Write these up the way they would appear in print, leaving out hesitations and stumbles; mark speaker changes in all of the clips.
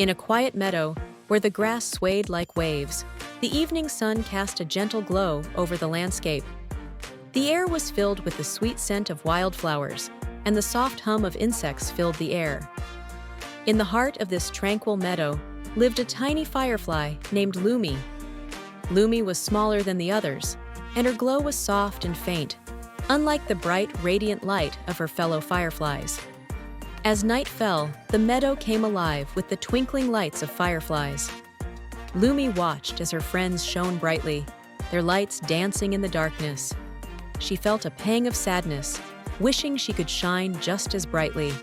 Speaker 1: In a quiet meadow, where the grass swayed like waves, the evening sun cast a gentle glow over the landscape. The air was filled with the sweet scent of wildflowers, and the soft hum of insects filled the air. In the heart of this tranquil meadow lived a tiny firefly named Lumi. Lumi was smaller than the others, and her glow was soft and faint, unlike the bright, radiant light of her fellow fireflies. As night fell, the meadow came alive with the twinkling lights of fireflies. Lumi watched as her friends shone brightly, their lights dancing in the darkness. She felt a pang of sadness, wishing she could shine just as brightly.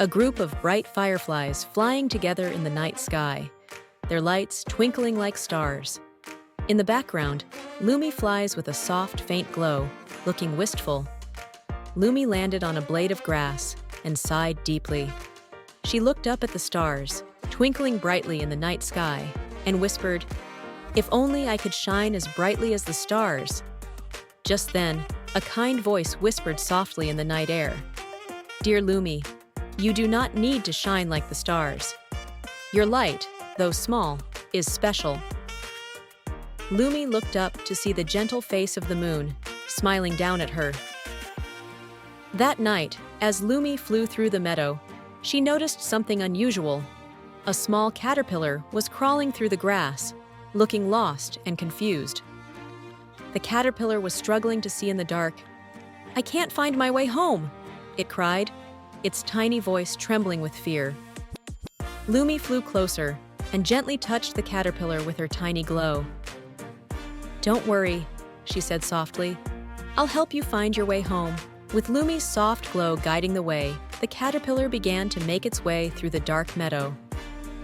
Speaker 1: A group of bright fireflies flying together in the night sky, their lights twinkling like stars. In the background, Lumi flies with a soft, faint glow, looking wistful. Lumi landed on a blade of grass and sighed deeply. She looked up at the stars, twinkling brightly in the night sky, and whispered, "If only I could shine as brightly as the stars." Just then, a kind voice whispered softly in the night air, "Dear Lumi, you do not need to shine like the stars. Your light, though small, is special." Lumi looked up to see the gentle face of the moon, smiling down at her. That night, as Lumi flew through the meadow, she noticed something unusual. A small caterpillar was crawling through the grass, looking lost and confused. The caterpillar was struggling to see in the dark. "I can't find my way home," it cried, its tiny voice trembling with fear. Lumi flew closer and gently touched the caterpillar with her tiny glow. "Don't worry," she said softly. "I'll help you find your way home." With Lumi's soft glow guiding the way, the caterpillar began to make its way through the dark meadow.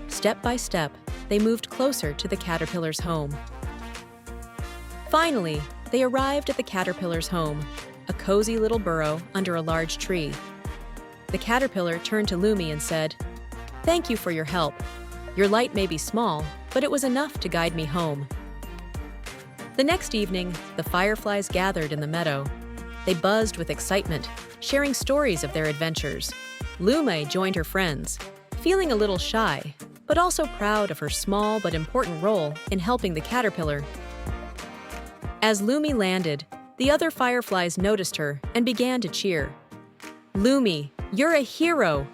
Speaker 1: Step by step, they moved closer to the caterpillar's home. Finally, they arrived at the caterpillar's home, a cozy little burrow under a large tree. The caterpillar turned to Lumi and said, "Thank you for your help. Your light may be small, but it was enough to guide me home." The next evening, the fireflies gathered in the meadow. They buzzed with excitement, sharing stories of their adventures. Lumi joined her friends, feeling a little shy, but also proud of her small but important role in helping the caterpillar. As Lumi landed, the other fireflies noticed her and began to cheer. "Lumi, you're a hero!"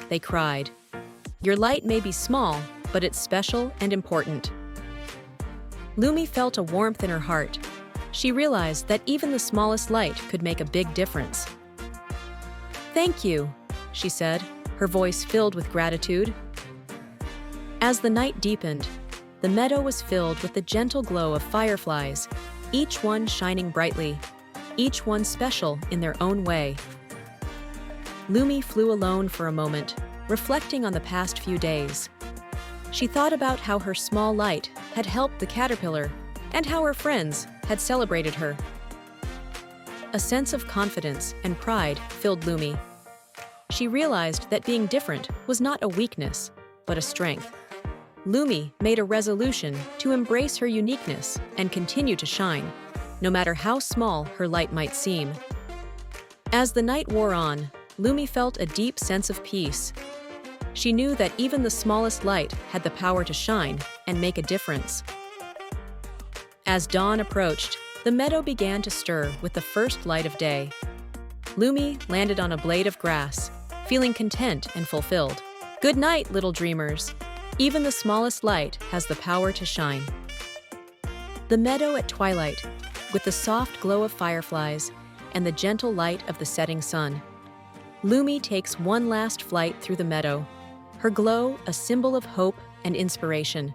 Speaker 1: they cried. "Your light may be small, but it's special and important." Lumi felt a warmth in her heart. She realized that even the smallest light could make a big difference. "Thank you," she said, her voice filled with gratitude. As the night deepened, the meadow was filled with the gentle glow of fireflies, each one shining brightly, each one special in their own way. Lumi flew alone for a moment, reflecting on the past few days. She thought about how her small light had helped the caterpillar and how her friends had celebrated her. A sense of confidence and pride filled Lumi. She realized that being different was not a weakness, but a strength. Lumi made a resolution to embrace her uniqueness and continue to shine, no matter how small her light might seem. As the night wore on, Lumi felt a deep sense of peace. She knew that even the smallest light had the power to shine and make a difference. As dawn approached, the meadow began to stir with the first light of day. Lumi landed on a blade of grass, feeling content and fulfilled. Good night, little dreamers. Even the smallest light has the power to shine. The meadow at twilight, with the soft glow of fireflies and the gentle light of the setting sun. Lumi takes one last flight through the meadow, her glow a symbol of hope and inspiration.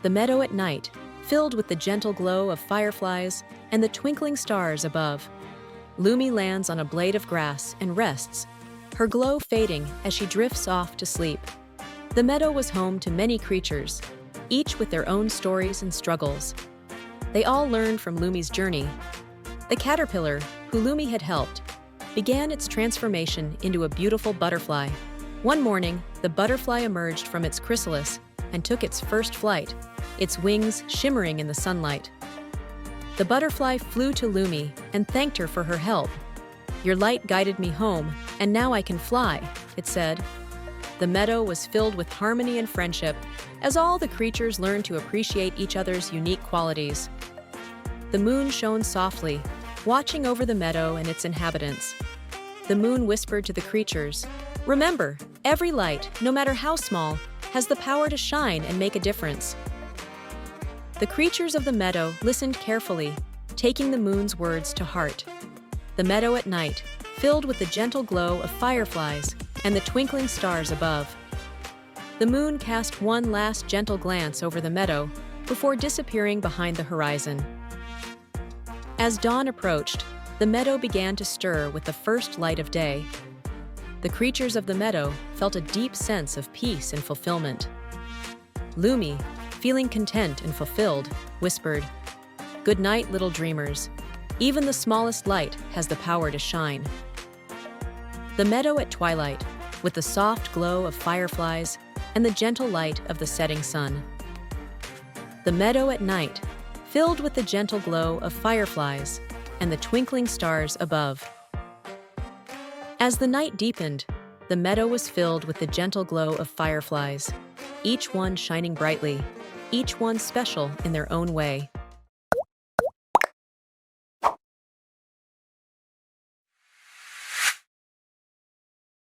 Speaker 1: The meadow at night, filled with the gentle glow of fireflies and the twinkling stars above. Lumi lands on a blade of grass and rests, her glow fading as she drifts off to sleep. The meadow was home to many creatures, each with their own stories and struggles. They all learned from Lumi's journey. The caterpillar, who Lumi had helped, began its transformation into a beautiful butterfly. One morning, the butterfly emerged from its chrysalis and took its first flight, its wings shimmering in the sunlight. The butterfly flew to Lumi and thanked her for her help. "Your light guided me home, and now I can fly," it said. The meadow was filled with harmony and friendship, as all the creatures learned to appreciate each other's unique qualities. The moon shone softly, watching over the meadow and its inhabitants. The moon whispered to the creatures, "Remember, every light, no matter how small, has the power to shine and make a difference." The creatures of the meadow listened carefully, taking the moon's words to heart. The meadow at night, filled with the gentle glow of fireflies and the twinkling stars above. The moon cast one last gentle glance over the meadow before disappearing behind the horizon. As dawn approached, the meadow began to stir with the first light of day. The creatures of the meadow felt a deep sense of peace and fulfillment. Lumi, feeling content and fulfilled, whispered, "Good night, little dreamers. Even the smallest light has the power to shine." The meadow at twilight, with the soft glow of fireflies and the gentle light of the setting sun. The meadow at night, filled with the gentle glow of fireflies and the twinkling stars above. As the night deepened, the meadow was filled with the gentle glow of fireflies, each one shining brightly, each one special in their own way.